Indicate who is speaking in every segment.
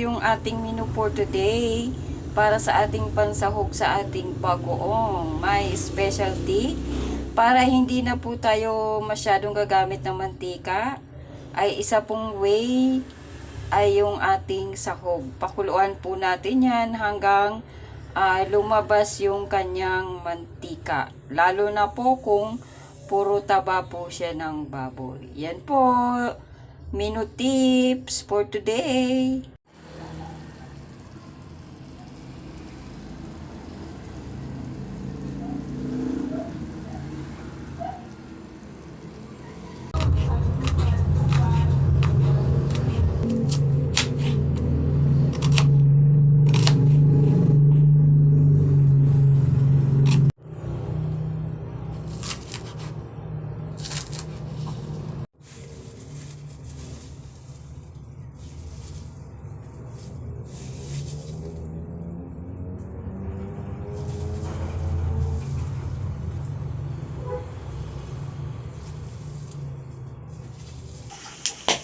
Speaker 1: Yung ating menu for today para sa ating pansahog sa ating bagoong. May specialty para hindi na po tayo masyadong gagamit ng mantika. Ay isa pong way ay yung ating sahog. Pakuluan po natin yan hanggang lumabas yung kanyang mantika. Lalo na po kung puro taba po siya ng baboy. Yan po, menu tips for today.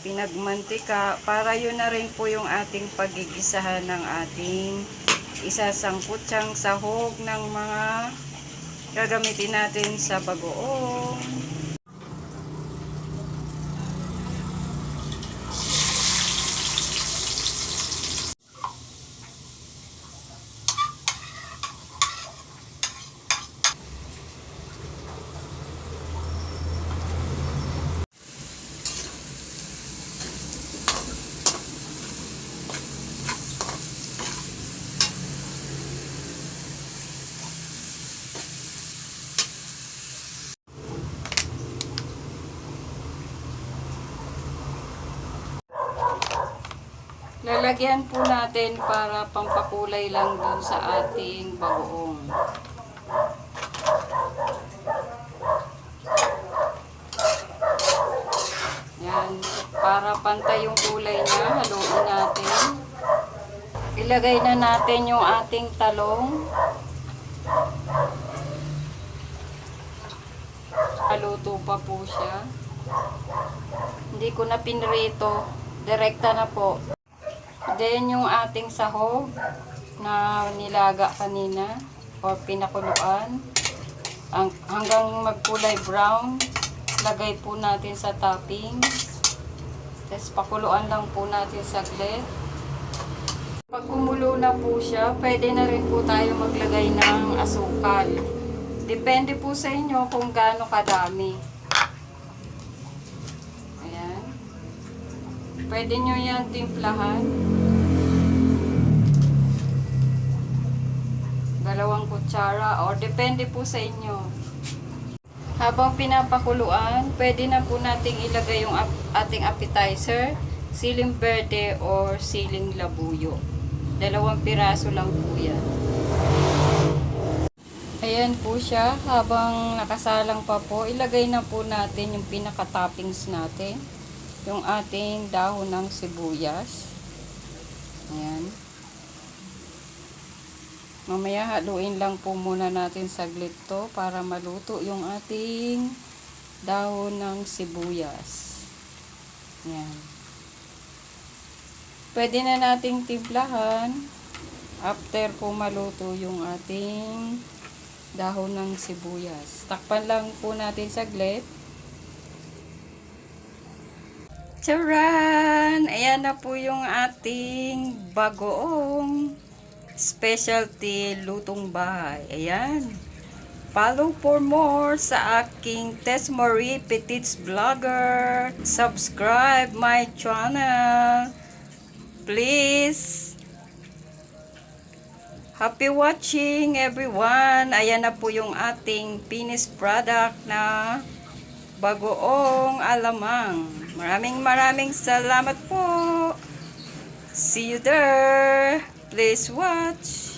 Speaker 1: Pinagmantika para yun na rin po yung ating pagigisahan ng ating isasangkutsang sahog ng mga gagamitin natin sa bagoong. Lalagyan po natin para pampakulay lang dun sa ating bagoong. Yan, para pantay yung kulay niya, haluin natin. Ilagay na natin yung ating talong. Haluto pa po siya. Hindi ko na pinrito, direkta na po. Then yung ating sahog na nilaga kanina o pinakuluan hanggang magkulay brown, lagay po natin sa toppings. Tapos pakuluan lang po natin saglit. Pag kumulo na po siya, pwede na rin po tayo maglagay ng asukal. Depende po sa inyo kung gaano kadami. Ayan. Pwede nyo yan timplahan. 2 kutsara or depende po sa inyo. Habang pinapakuluan, pwede na po nating ilagay yung ating appetizer, siling verde or siling labuyo. 2 piraso lang po yan. Ayan po siya. Habang nakasalang pa po, ilagay na po natin yung pinaka-toppings natin. Yung ating dahon ng sibuyas. Ayan. Mamaya haluin lang po muna natin saglit to para maluto yung ating dahon ng sibuyas. Yan. Pwede na nating timplahan after po maluto yung ating dahon ng sibuyas. Takpan lang po natin saglit. Charan! Ayan na po yung ating bagoong specialty lutong bahay. Ayan. Follow for more sa aking Tess Marie Petits Vlogger. Subscribe my channel. Please. Happy watching everyone. Ayan na po yung ating finished product na bagoong alamang. Maraming salamat po. See you there. Please watch.